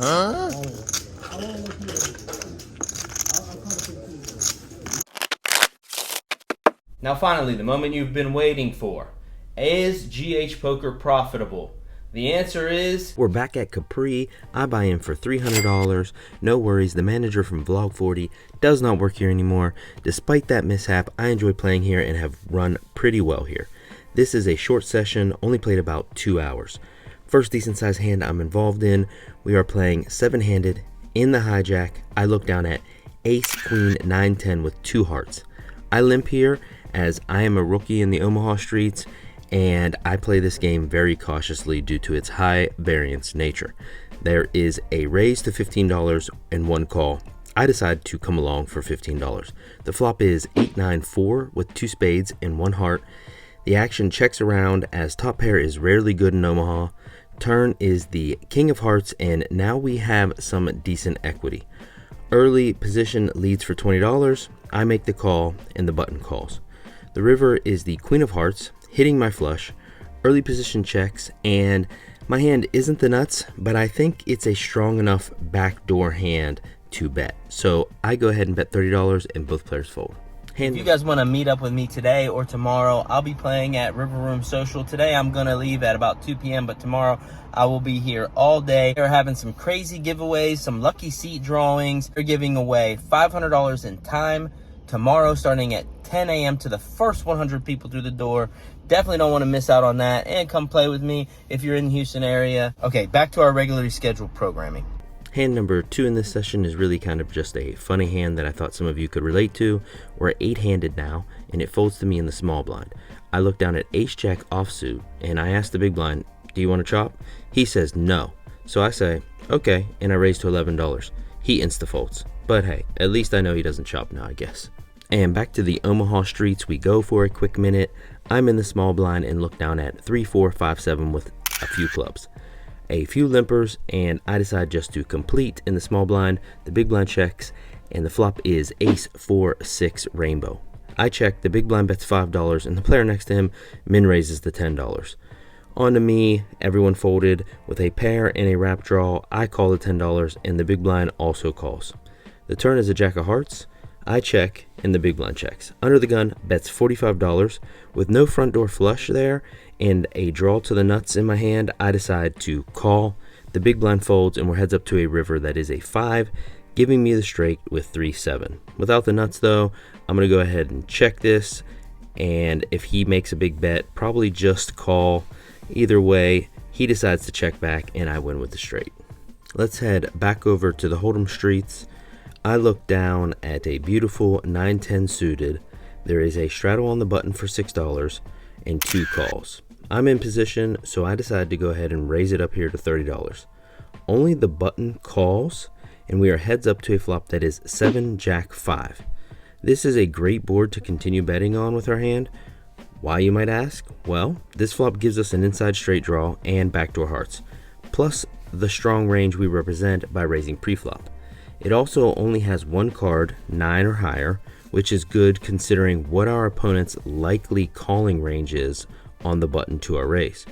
Now finally, the moment you've been waiting for. Is GHPOKER profitable? The answer is... We're back at Capri. I buy in for $300. No worries, the manager from Vlog 40 does not work here anymore. Despite that mishap, I enjoy playing here and have run pretty well here. This is a short session, only played about 2 hours. First decent sized hand I'm involved in, we are playing 7-handed in the hijack. I look down at ace, queen, 9, 10 with 2 hearts. I limp here as I am a rookie in the Omaha streets, and I play this game very cautiously due to its high variance nature. There is a raise to $15 and 1 call. I decide to come along for $15. The flop is 8, 9, 4 with 2 spades and 1 heart. The action checks around as top pair is rarely good in Omaha. Turn is the king of hearts, and now we have some decent equity. Early position leads for $20. I make the call and the button calls. The river is the queen of hearts, hitting my flush. Early position checks, and my hand isn't the nuts, but I think it's a strong enough backdoor hand to bet. So I go ahead and bet $30 and both players fold. If you guys want to meet up with me today or tomorrow, I'll be playing at River Room Social. Today I'm going to leave at about 2 p.m., but tomorrow I will be here all day. They're having some crazy giveaways, some lucky seat drawings. They're giving away $500 in time tomorrow starting at 10 a.m. to the first 100 people through the door. Definitely don't want to miss out on that, and come play with me if you're in the Houston area. Okay, back to our regularly scheduled programming. Hand number 2 in this session is really kind of just a funny hand that I thought some of you could relate to. We're 8-handed now, and it folds to me in the small blind. I look down at ace-jack offsuit, and I ask the big blind, do you want to chop? He says no. So I say, okay, and I raise to $11. He insta-folds. But hey, at least I know he doesn't chop now, I guess. And back to the Omaha streets we go for a quick minute. I'm in the small blind and look down at 3, 4, 5, 7 with a few clubs. A few limpers, and I decide just to complete in the small blind. The big blind checks, and the flop is ace, 4, 6 rainbow. I check, the big blind bets $5, and the player next to him min raises the $10. On to me, everyone folded. With a pair and a wrap draw, I call the $10, and the big blind also calls. The turn is a jack of hearts. I check, and the big blind checks. Under the gun bets $45. With no front door flush there and a draw to the nuts in my hand, I decide to call. The big blind folds, and we're heads up to a river that is a 5, giving me the straight with 3-7. Without the nuts though, I'm going to go ahead and check this, and if he makes a big bet, probably just call. Either way, he decides to check back, and I win with the straight. Let's head back over to the Hold'em streets. I look down at a beautiful 9-10 suited. There is a straddle on the button for $6 and 2 calls. I'm in position, so I decide to go ahead and raise it up here to $30. Only the button calls, and we are heads up to a flop that is 7 jack 5. This is a great board to continue betting on with our hand. Why, you might ask? Well, this flop gives us an inside straight draw and backdoor hearts, plus the strong range we represent by raising preflop. It also only has 1 card, 9 or higher, which is good considering what our opponent's likely calling range is on the button to our raise.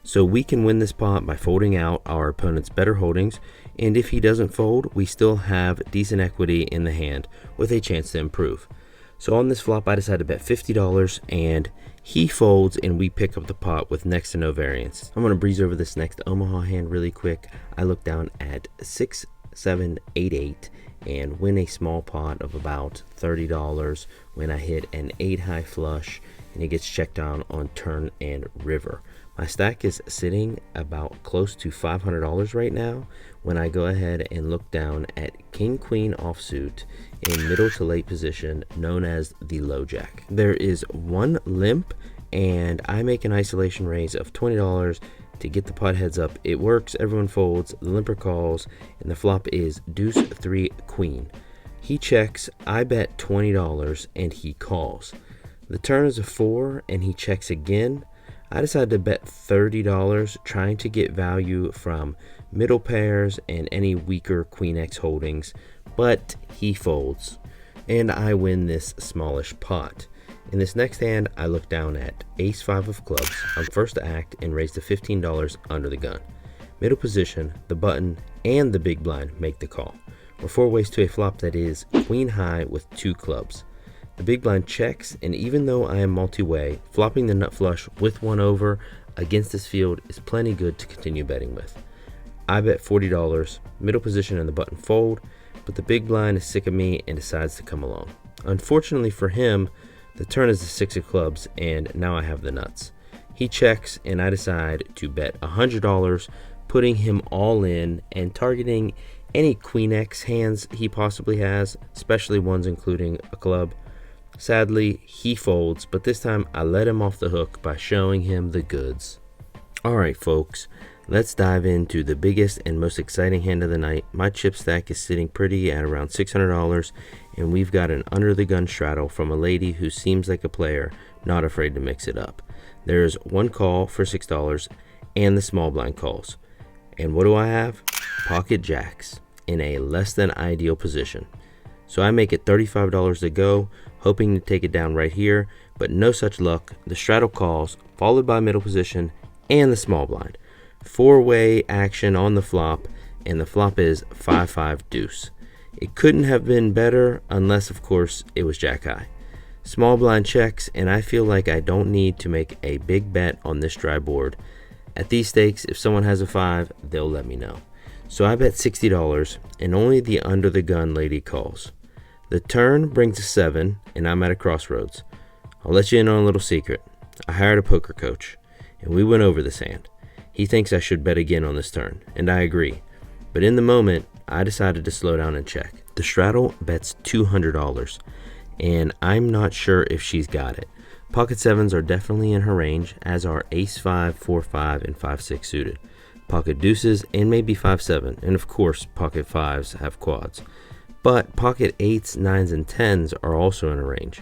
So we can win this pot by folding out our opponent's better holdings, and if he doesn't fold, we still have decent equity in the hand with a chance to improve. So on this flop, I decided to bet $50, and he folds, and we pick up the pot with next to no variance. I'm going to breeze over this next Omaha hand really quick. I look down at 6, 7, 8, 8 and win a small pot of about $30 when I hit an 8 high flush, and it gets checked down on turn and river. My stack is sitting about close to $500 right now when I go ahead and look down at king queen offsuit in middle to late position, known as the low jack. There is 1 limp, and I make an isolation raise of $20 to get the pot heads up. It works, everyone folds, the limper calls, and the flop is deuce 3 queen. He checks, I bet $20, and he calls. The turn is a 4, and he checks again. I decided to bet $30, trying to get value from middle pairs and any weaker queen X holdings, but he folds, and I win this smallish pot. In this next hand, I look down at ace 5 of clubs. I'm first to act and raise to $15 under the gun. Middle position, the button, and the big blind make the call. We're 4 ways to a flop that is queen high with 2 clubs. The big blind checks, and even though I am multi-way, flopping the nut flush with 1 over against this field is plenty good to continue betting with. I bet $40, middle position and the button fold, but the big blind is sick of me and decides to come along. Unfortunately for him, the turn is the 6 of clubs, and now I have the nuts. He checks, and I decide to bet $100, putting him all in and targeting any Queen X hands he possibly has, especially ones including a club. Sadly, he folds, but this time I let him off the hook by showing him the goods. Alright folks, let's dive into the biggest and most exciting hand of the night. My chip stack is sitting pretty at around $600, and we've got an under the gun straddle from a lady who seems like a player, not afraid to mix it up. There's 1 call for $6 and the small blind calls. And what do I have? Pocket jacks in a less than ideal position. So I make it $35 to go, hoping to take it down right here, but no such luck. The straddle calls, followed by middle position and the small blind. 4-way action on the flop, and the flop is 5-5 deuce. It couldn't have been better unless, of course, it was jack high. Small blind checks, and I feel like I don't need to make a big bet on this dry board. At these stakes, if someone has a 5, they'll let me know. So I bet $60, and only the under the gun lady calls. The turn brings a 7, and I'm at a crossroads. I'll let you in on a little secret. I hired a poker coach, and we went over this hand. He thinks I should bet again on this turn, and I agree. But in the moment, I decided to slow down and check. The straddle bets $200, and I'm not sure if she's got it. Pocket 7s are definitely in her range, as are ace 5, 4, 5, and 5, 6 suited. Pocket deuces, and maybe 5, 7, and of course pocket 5s have quads. But pocket 8s, 9s, and 10s are also in her range.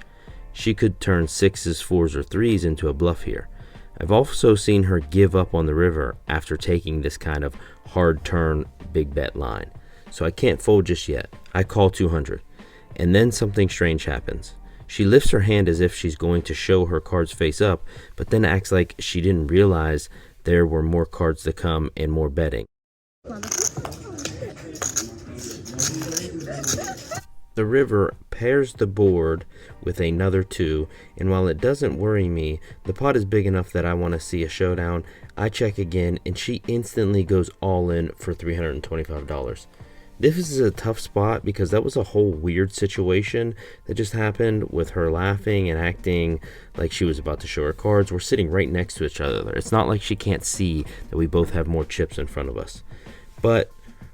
She could turn 6s, 4s, or 3s into a bluff here. I've also seen her give up on the river after taking this kind of hard turn big bet line. So I can't fold just yet. I call 200. And then something strange happens. She lifts her hand as if she's going to show her cards face up, but then acts like she didn't realize there were more cards to come and more betting. The river pairs the board with another 2, and while it doesn't worry me, the pot is big enough that I want to see a showdown. I check again, and she instantly goes all in for $325. This is a tough spot because that was a whole weird situation that just happened with her laughing and acting like she was about to show her cards. We're sitting right next to each other. It's not like she can't see that we both have more chips in front of us. But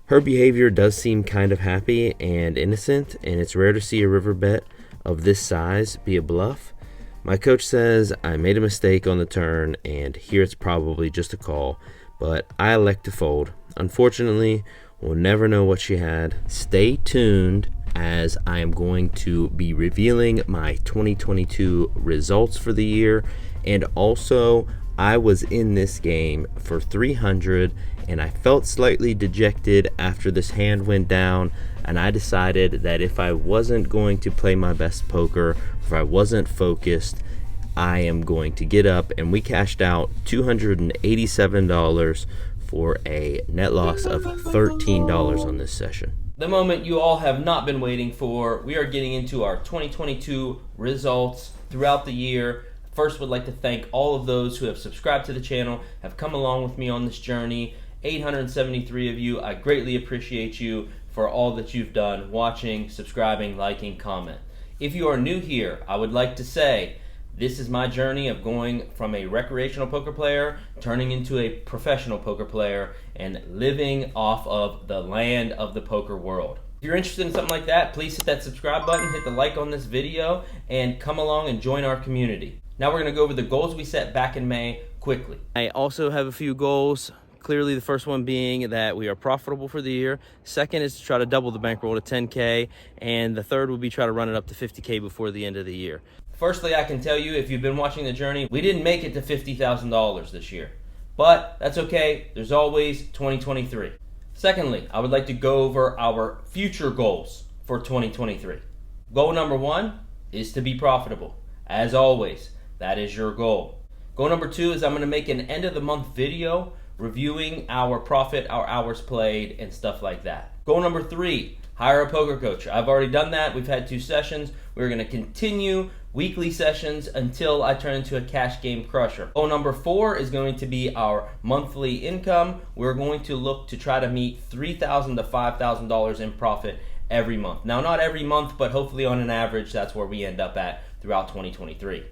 her behavior does seem kind of happy and innocent, and it's rare to see a river bet of this size be a bluff. My coach says I made a mistake on the turn, and here it's probably just a call, but I elect to fold. Unfortunately, we'll never know what she had. Stay tuned, as I am going to be revealing my 2022 results for the year, and also I was in this game for 300, and I felt slightly dejected after this hand went down, and I decided that if I wasn't going to play my best poker, if I wasn't focused, I am going to get up, and we cashed out $287 for a net loss of $13 on this session. The moment you all have not been waiting for, we are getting into our 2022 results throughout the year. First, would like to thank all of those who have subscribed to the channel, have come along with me on this journey. 873 of you. I greatly appreciate you for all that you've done, watching, subscribing, liking, comment. If you are new here, I would like to say this is my journey of going from a recreational poker player, turning into a professional poker player, and living off of the land of the poker world. If you're interested in something like that, please hit that subscribe button, hit the like on this video, and come along and join our community. Now we're going to go over the goals we set back in May quickly. I also have a few goals. Clearly, the first one being that we are profitable for the year. Second is to try to double the bankroll to 10K. And the third would be try to run it up to 50K before the end of the year. Firstly, I can tell you, if you've been watching the journey, we didn't make it to $50,000 this year. But that's okay. There's always 2023. Secondly, I would like to go over our future goals for 2023. Goal number 1 is to be profitable. As always, that is your goal. Goal number 2 is I'm going to make an end of the month video reviewing our profit, our hours played, and stuff like that. Goal number 3, hire a poker coach. I've already done that. We've had 2 sessions. We're going to continue weekly sessions until I turn into a cash game crusher. Goal number 4 is going to be our monthly income. We're going to look to try to meet $3,000 to $5,000 in profit every month. Now, not every month, but hopefully on an average, that's where we end up at throughout 2023.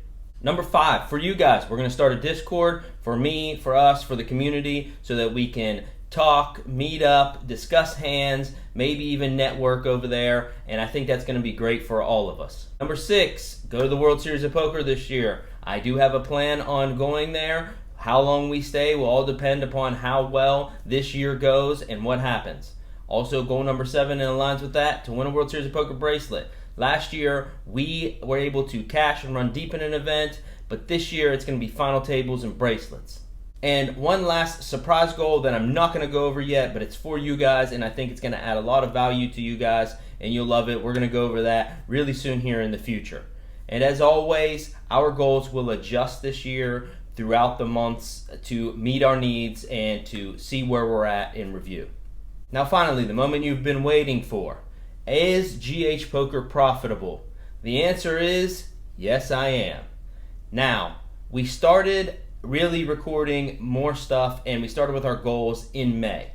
Number 5, for you guys, we're going to start a Discord for me, for us, for the community, so that we can talk, meet up, discuss hands, maybe even network over there, and I think that's going to be great for all of us. Number 6, go to the World Series of Poker this year. I do have a plan on going there. How long we stay will all depend upon how well this year goes and what happens. Also, goal number 7 in aligns with that, to win a World Series of Poker bracelet. Last year, we were able to cash and run deep in an event, but this year it's going to be final tables and bracelets. And one last surprise goal that I'm not going to go over yet, but it's for you guys, and I think it's going to add a lot of value to you guys, and you'll love it. We're going to go over that really soon here in the future. And as always, our goals will adjust this year throughout the months to meet our needs and to see where we're at in review. Now finally, the moment you've been waiting for. Is GHPOKER profitable? The answer is yes, I am. Now, we started really recording more stuff, and we started with our goals in May.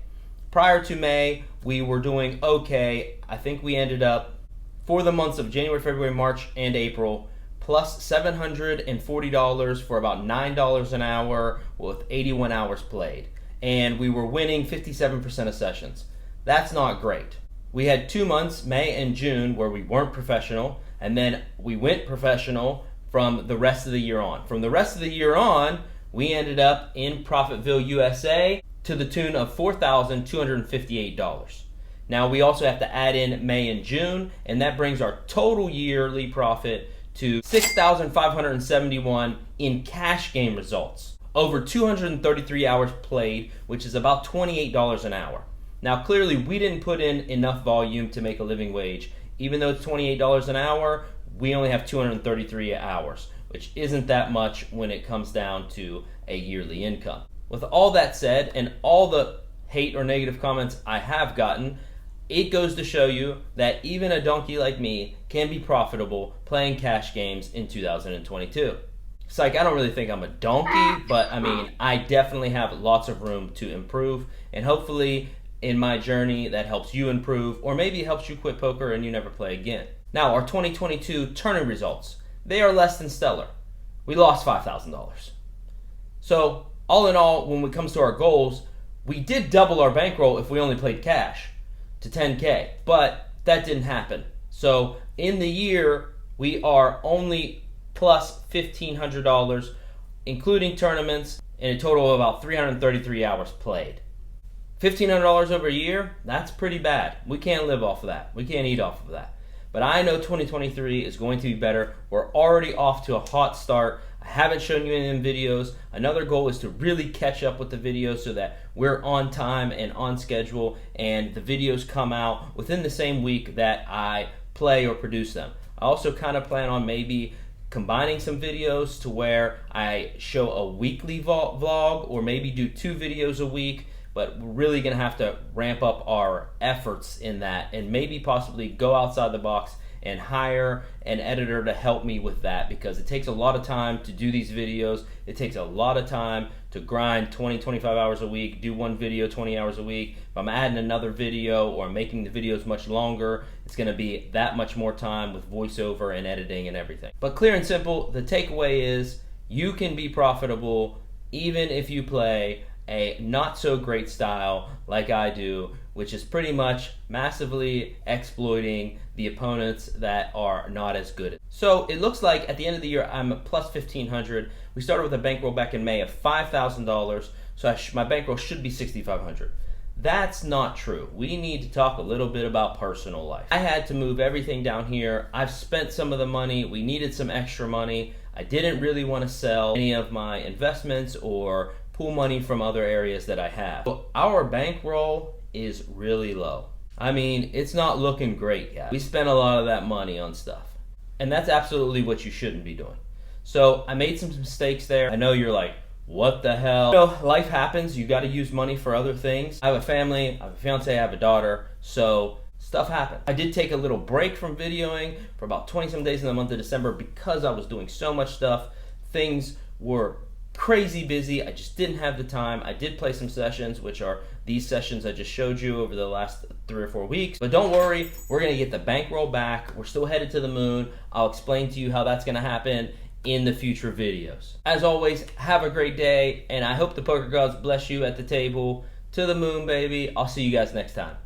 Prior to May, we were doing okay. I think we ended up, for the months of January, February, March, and April, plus $740 for about $9 an hour with 81 hours played. And we were winning 57% of sessions. That's not great. We had 2 months, May and June, where we weren't professional, and then we went professional from the rest of the year on. From the rest of the year on, we ended up in Profitville, USA, to the tune of $4,258. Now, we also have to add in May and June, and that brings our total yearly profit to $6,571 in cash game results. Over 233 hours played, which is about $28 an hour. Now, clearly, we didn't put in enough volume to make a living wage. Even though it's $28 an hour, we only have 233 hours, which isn't that much when it comes down to a yearly income. With all that said, and all the hate or negative comments I have gotten, it goes to show you that even a donkey like me can be profitable playing cash games in 2022. It's like, I don't really think I'm a donkey, but I mean, I definitely have lots of room to improve, and hopefully in my journey that helps you improve, or maybe it helps you quit poker and you never play again. Now, our 2022 tournament results, they are less than stellar. We lost $5,000. So, all in all, when it comes to our goals, we did double our bankroll if we only played cash to 10K, but that didn't happen. So, in the year, we are only plus $1,500, including tournaments, and a total of about 333 hours played. $1,500 over a year, that's pretty bad. We can't live off of that. We can't eat off of that. But I know 2023 is going to be better. We're already off to a hot start. I haven't shown you any of them videos. Another goal is to really catch up with the videos so that we're on time and on schedule, and the videos come out within the same week that I play or produce them. I also kind of plan on maybe combining some videos to where I show a weekly vlog, or maybe do 2 videos a week. But we're really going to have to ramp up our efforts in that, and maybe possibly go outside the box and hire an editor to help me with that, because it takes a lot of time to do these videos. It takes a lot of time to grind 20, 25 hours a week, do one video 20 hours a week. If I'm adding another video or making the videos much longer, it's going to be that much more time with voiceover and editing and everything. But clear and simple, the takeaway is you can be profitable even if you play a not so great style like I do, which is pretty much massively exploiting the opponents that are not as good. So it looks like at the end of the year I'm at plus 1,500. We started with a bankroll back in May of $5,000, so my bankroll should be 6,500. That's not true. We need to talk a little bit about personal life. I had to move everything down here. I've spent some of the money. We needed some extra money. I didn't really want to sell any of my investments or pull money from other areas that I have. So our bankroll is really low. I mean, it's not looking great yet. We spent a lot of that money on stuff, and that's absolutely what you shouldn't be doing. So I made some mistakes there. I know you're like, what the hell? You know, life happens. You got to use money for other things. I have a family, I have a fiance, I have a daughter, so stuff happens. I did take a little break from videoing for about 20 some days in the month of December because I was doing so much stuff. Things were crazy busy. I just didn't have the time. I did play some sessions, which are these sessions I just showed you over the last 3 or 4 weeks. But don't worry, we're gonna get the bankroll back. We're still headed to the moon. I'll explain to you how that's gonna happen in the future videos. As always, have a great day, and I hope the poker gods bless you at the table. To the moon, baby. I'll see you guys next time.